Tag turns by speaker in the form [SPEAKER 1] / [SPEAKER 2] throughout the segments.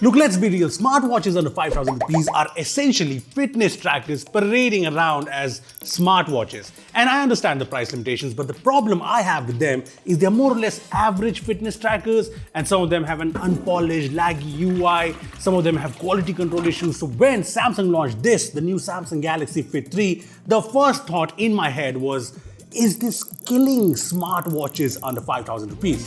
[SPEAKER 1] Look, let's be real, smartwatches under 5,000 rupees are essentially fitness trackers parading around as smartwatches. And I understand the price limitations, but the problem I have with them is they're more or less average fitness trackers, and some of them have an unpolished, laggy UI, some of them have quality control issues. So when Samsung launched this, the new Samsung Galaxy Fit 3, the first thought in my head was, is this killing smartwatches under 5,000 rupees?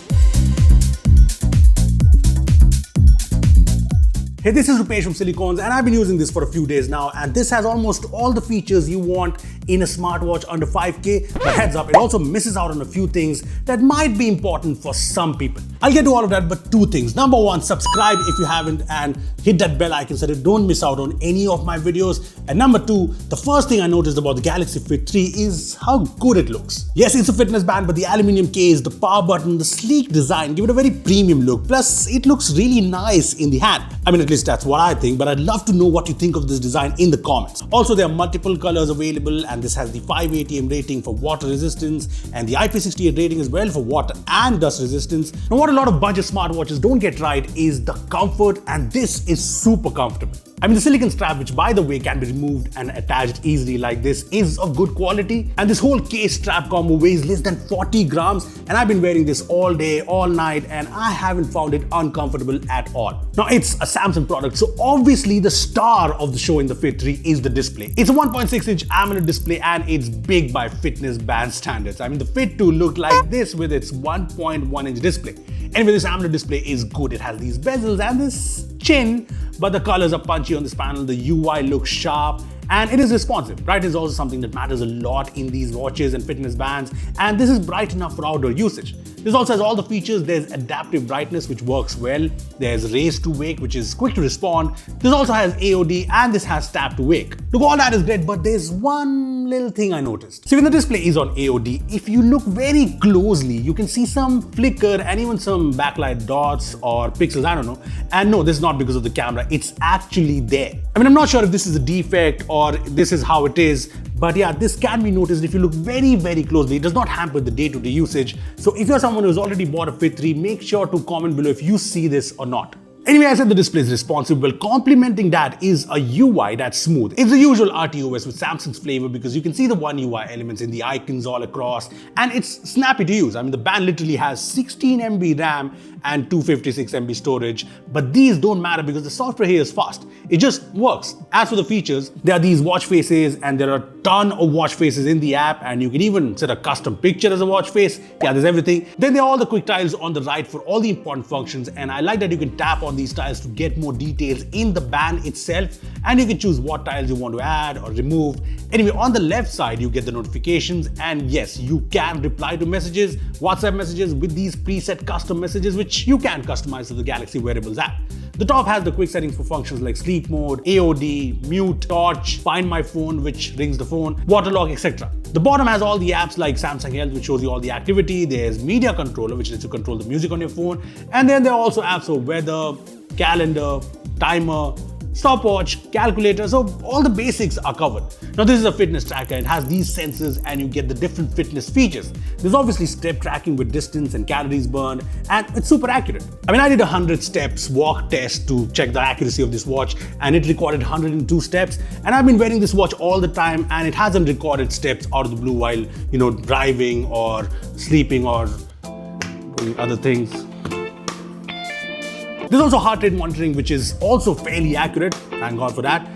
[SPEAKER 1] Hey, this is Rupesh from Sillycorns, and I've been using this for a few days now, and this has almost all the features you want in a smartwatch under 5K, but heads up, it also misses out on a few things that might be important for some people. I'll get to all of that, but two things. Number one, subscribe if you haven't and hit that bell icon so that you don't miss out on any of my videos. And number two, the first thing I noticed about the Galaxy Fit 3 is how good it looks. Yes, it's a fitness band, but the aluminium case, the power button, the sleek design give it a very premium look. Plus, it looks really nice in the hand. I mean, at least that's what I think, but I'd love to know what you think of this design in the comments. Also, there are multiple colors available, and this has the 5 ATM rating for water resistance and the IP68 rating as well for water and dust resistance. Now, what a lot of budget smartwatches don't get right is the comfort, and this is super comfortable. I mean, the silicone strap, which by the way can be removed and attached easily like this, is of good quality. And this whole case strap combo weighs less than 40 grams. And I've been wearing this all day, all night, and I haven't found it uncomfortable at all. Now, it's a Samsung product, so obviously the star of the show in the Fit 3 is the display. It's a 1.6-inch AMOLED display, and it's big by fitness band standards. I mean, the Fit 2 looked like this with its 1.1-inch display. Anyway, this AMOLED display is good. It has these bezels and this chin, but the colors are punchy on this panel, the UI looks sharp, and it is responsive. Brightness is also something that matters a lot in these watches and fitness bands, and this is bright enough for outdoor usage. This also has all the features. There's adaptive brightness, which works well. There's raise to wake, which is quick to respond. This also has AOD, and this has tap to wake. Look, all that is great, but there's one little thing I noticed. See, when the display is on AOD, if you look very closely, you can see some flicker and even some backlight dots or pixels, I don't know. And no, this is not because of the camera, it's actually there. I mean, I'm not sure if this is a defect or this is how it is, but yeah, this can be noticed if you look very, very closely. It does not hamper the day-to-day usage. So if you're someone who's already bought a Fit 3, make sure to comment below if you see this or not. Anyway, I said the display is responsive. Well, complementing that is a UI that's smooth. It's the usual RTOS with Samsung's flavor because you can see the One UI elements in the icons all across, and it's snappy to use. I mean, the band literally has 16 MB RAM and 256 MB storage, but these don't matter because the software here is fast. It just works. As for the features, there are these watch faces, and there are a ton of watch faces in the app, and you can even set a custom picture as a watch face. Yeah, there's everything. Then there are all the quick tiles on the right for all the important functions, and I like that you can tap on these tiles to get more details in the band itself, and you can choose what tiles you want to add or remove. Anyway, on the left side, you get the notifications, and yes, you can reply to messages, WhatsApp messages with these preset custom messages, which you can customize to the Galaxy Wearables app. The top has the quick settings for functions like sleep mode, AOD, mute, torch, find my phone, which rings the phone, water lock, etc. The bottom has all the apps like Samsung Health, which shows you all the activity. There's media controller, which lets you control the music on your phone. And then there are also apps for weather, calendar, timer, stopwatch, calculator, so all the basics are covered. Now, this is a fitness tracker. It has these sensors and you get the different fitness features. There's obviously step tracking with distance and calories burned, and it's super accurate. I mean, I did a 100 steps walk test to check the accuracy of this watch, and it recorded 102 steps, and I've been wearing this watch all the time, and it hasn't recorded steps out of the blue while, driving or sleeping or doing other things. There's also heart rate monitoring, which is also fairly accurate. Thank God for that.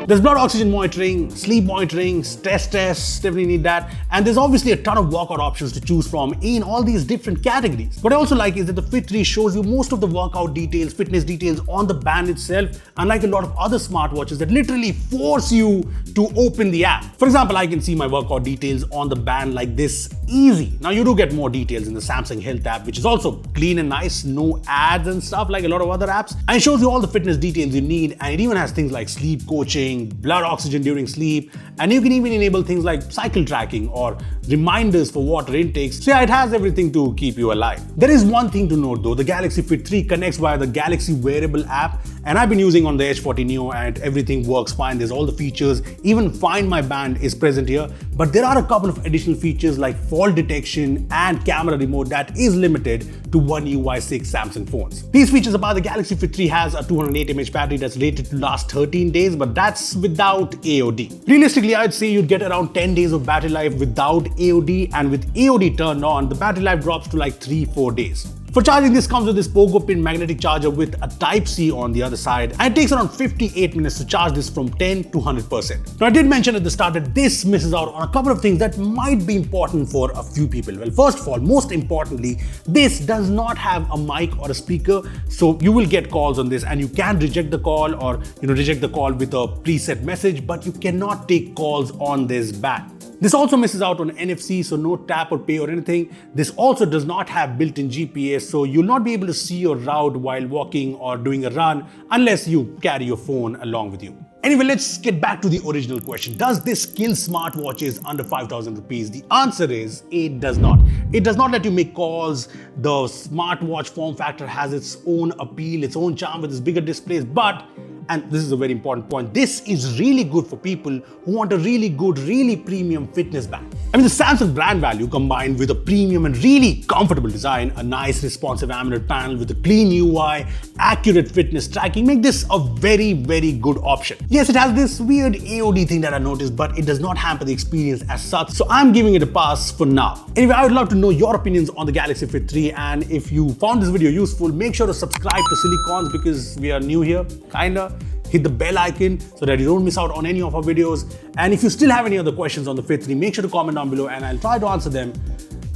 [SPEAKER 1] There's blood oxygen monitoring, sleep monitoring, stress tests, definitely need that. And there's obviously a ton of workout options to choose from in all these different categories. What I also like is that the Fit 3 shows you most of the workout details, fitness details on the band itself, unlike a lot of other smartwatches that literally force you to open the app. For example, I can see my workout details on the band like this easy. Now, you do get more details in the Samsung Health app, which is also clean and nice, no ads and stuff like a lot of other apps. And it shows you all the fitness details you need, and it even has things like sleep coaching, blood oxygen during sleep, and you can even enable things like cycle tracking or reminders for water intakes. So yeah, it has everything to keep you alive. There is one thing to note though, the Galaxy Fit 3 connects via the Galaxy Wearable app, and I've been using on the H40 Neo and everything works fine. There's all the features, even Find My Band is present here, but there are a couple of additional features like fall detection and camera remote that is limited to One UI 6 Samsung phones. These features apart, the Galaxy Fit 3 has a 208 mAh battery that's rated to last 13 days, but that's without AOD. Realistically, I'd say you'd get around 10 days of battery life without AOD, and with AOD turned on, the battery life drops to like 3-4 days. For charging, this comes with this pogo pin magnetic charger with a Type-C on the other side, and it takes around 58 minutes to charge this from 10 to 100%. Now, I did mention at the start that this misses out on a couple of things that might be important for a few people. Well, first of all, most importantly, this does not have a mic or a speaker, so you will get calls on this and you can reject the call or reject the call with a preset message, but you cannot take calls on this band. This also misses out on NFC, so no tap or pay or anything. This also does not have built-in GPS, so you'll not be able to see your route while walking or doing a run unless you carry your phone along with you. Anyway, let's get back to the original question. Does this kill smartwatches under 5,000 rupees? The answer is it does not. It does not let you make calls. The smartwatch form factor has its own appeal, its own charm with its bigger displays, but, and this is a very important point, this is really good for people who want a really good, really premium fitness band. I mean, the Samsung brand value combined with a premium and really comfortable design, a nice responsive AMOLED panel with a clean UI, accurate fitness tracking, make this a very, very good option. Yes, it has this weird AOD thing that I noticed, but it does not hamper the experience as such, so I'm giving it a pass for now. Anyway, I would love to know your opinions on the Galaxy Fit 3, and if you found this video useful, make sure to subscribe to Sillycorns because we are new here, kinda. Hit the bell icon so that you don't miss out on any of our videos. And if you still have any other questions on the Fit 3, make sure to comment down below and I'll try to answer them.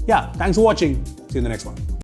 [SPEAKER 1] Yeah, thanks for watching. See you in the next one.